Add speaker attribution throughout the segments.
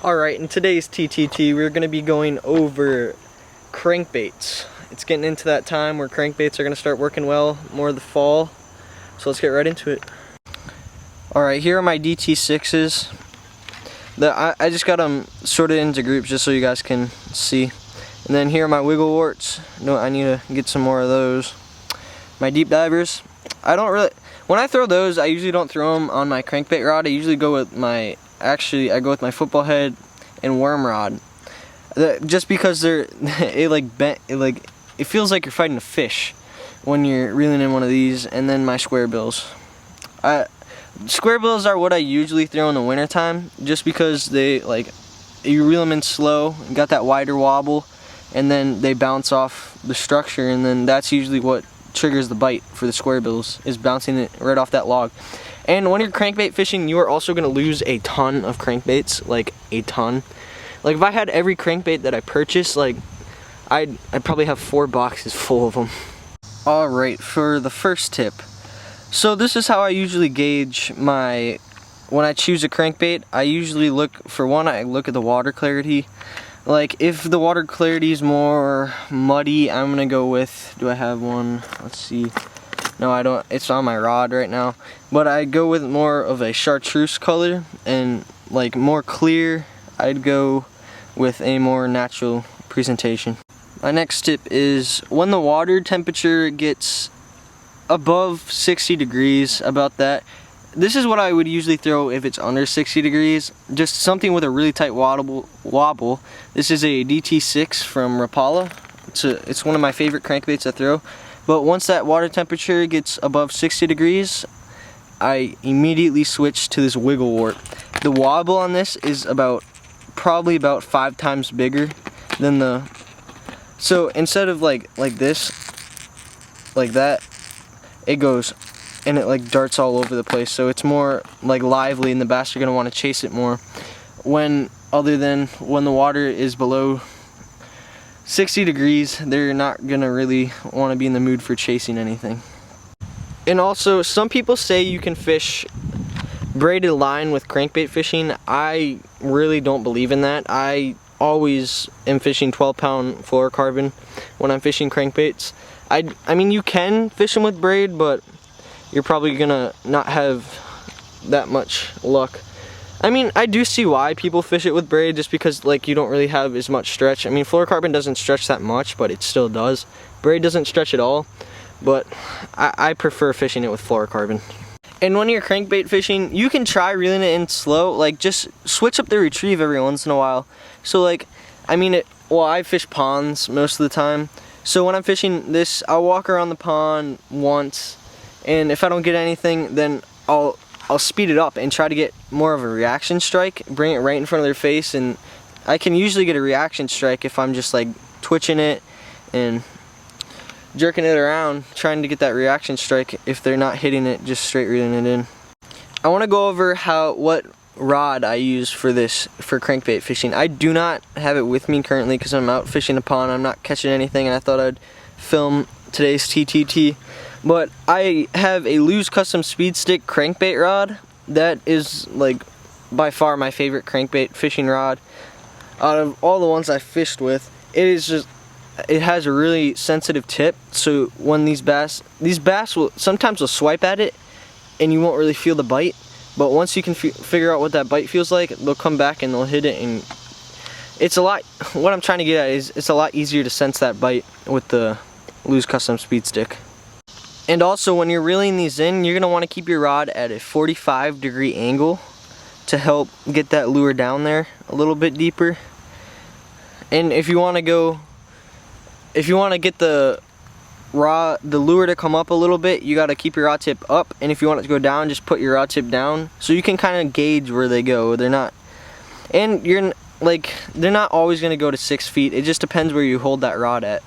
Speaker 1: Alright, in today's TTT we're going to be going over crankbaits. It's getting into that time where crankbaits are going to start working well, more of the fall. So let's get right into it. Alright, here are my DT6s. I just got them sorted into groups just so you guys can see. And then here are my wiggle warts. No, I need to get some more of those. My deep divers. When I throw those, I usually don't throw them on my crankbait rod. I usually go with my football head and worm rod. Just because it feels like you're fighting a fish when you're reeling in one of these. And then my square bills. Square bills are what I usually throw in the wintertime, just because you reel them in slow, got that wider wobble, and then they bounce off the structure, and then that's usually what triggers the bite for the square bills, is bouncing it right off that log. And when you're crankbait fishing, you are also going to lose a ton of crankbaits, like a ton. Like if I had every crankbait that I purchased, I'd probably have 4 boxes full of them. Alright, for the first tip. So this is how I usually gauge when I choose a crankbait. I usually look at the water clarity. Like if the water clarity is more muddy, I'm gonna go with, do I have one? Let's see. No, I don't. It's on my rod right now. But I go with more of a chartreuse color, and like more clear, I'd go with a more natural presentation. My next tip is when the water temperature gets above 60 degrees, about that. This is what I would usually throw if it's under 60 degrees. Just something with a really tight wobble. This is a DT6 from Rapala. It's one of my favorite crankbaits to throw. But once that water temperature gets above 60 degrees, I immediately switch to this wiggle wart. The wobble on this is probably about 5 times bigger than the... So instead of like this, like that, it goes and it darts all over the place, so it's more lively, and the bass are going to want to chase it more other than when the water is below 60 degrees. They're not going to really want to be in the mood for chasing anything. And also, some people say you can fish braided line with crankbait fishing. I really don't believe in that. I always am fishing 12-pound fluorocarbon when I'm fishing crankbaits. I mean, you can fish them with braid, but you're probably gonna not have that much luck. I mean, I do see why people fish it with braid, just because you don't really have as much stretch. I mean, fluorocarbon doesn't stretch that much, but it still does. Braid doesn't stretch at all, but I prefer fishing it with fluorocarbon. And when you're crankbait fishing, you can try reeling it in slow, just switch up the retrieve every once in a while. So I fish ponds most of the time. So when I'm fishing this, I'll walk around the pond once, and if I don't get anything, then I'll speed it up and try to get more of a reaction strike, bring it right in front of their face, and I can usually get a reaction strike if I'm just twitching it and jerking it around, trying to get that reaction strike if they're not hitting it, just straight reeling it in. I want to go over what rod I use for crankbait fishing. I do not have it with me currently because I'm out fishing a pond. I'm not catching anything, and I thought I'd film today's TTT. But I have a Lew's Custom Speed Stick crankbait rod. That is by far my favorite crankbait fishing rod out of all the ones I fished with. It has a really sensitive tip, so when these bass will sometimes swipe at it and you won't really feel the bite. But once you can figure out what that bite feels like, they'll come back and they'll hit it, and what I'm trying to get at is it's a lot easier to sense that bite with the Lew's Custom Speed Stick. And also, when you're reeling these in, you're going to want to keep your rod at a 45-degree angle to help get that lure down there a little bit deeper. And if you want to get the lure to come up a little bit, you got to keep your rod tip up, and if you want it to go down, just put your rod tip down so you can kind of gauge where they go. They're not always going to go to 6 feet. It just depends where you hold that rod at.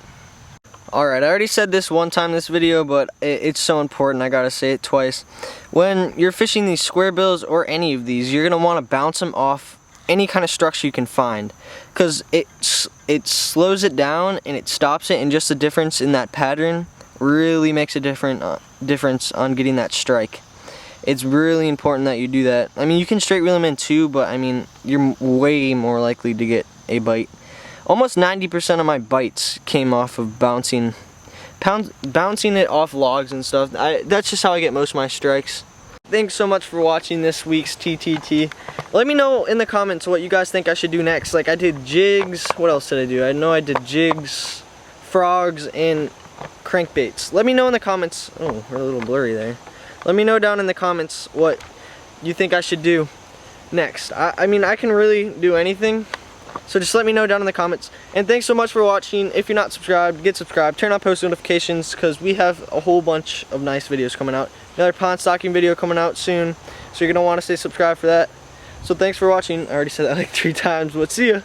Speaker 1: Alright, I already said this one time in this video, but it's so important, I gotta say it twice. When you're fishing these square bills or any of these, you're going to want to bounce them off any kind of structure you can find, because it slows it down and it stops it, and just the difference in that pattern really makes a difference on getting that strike. It's really important that you do that. I mean, you can straight reel them in too, but I mean, you're way more likely to get a bite. Almost 90% of my bites came off of bouncing it off logs and stuff. That's just how I get most of my strikes. Thanks so much for watching this week's TTT. Let me know in the comments what you guys think I should do next. Like, I did jigs. What else did I do? I know I did jigs, frogs, and crankbaits. Let me know in the comments. Oh, we're a little blurry there. Let me know down in the comments what you think I should do next. I mean, I can really do anything. So just let me know down in the comments. And thanks so much for watching. If you're not subscribed, get subscribed. Turn on post notifications because we have a whole bunch of nice videos coming out. Another pond stocking video coming out soon. So you're going to want to stay subscribed for that. So thanks for watching. I already said that like 3 times, but see ya.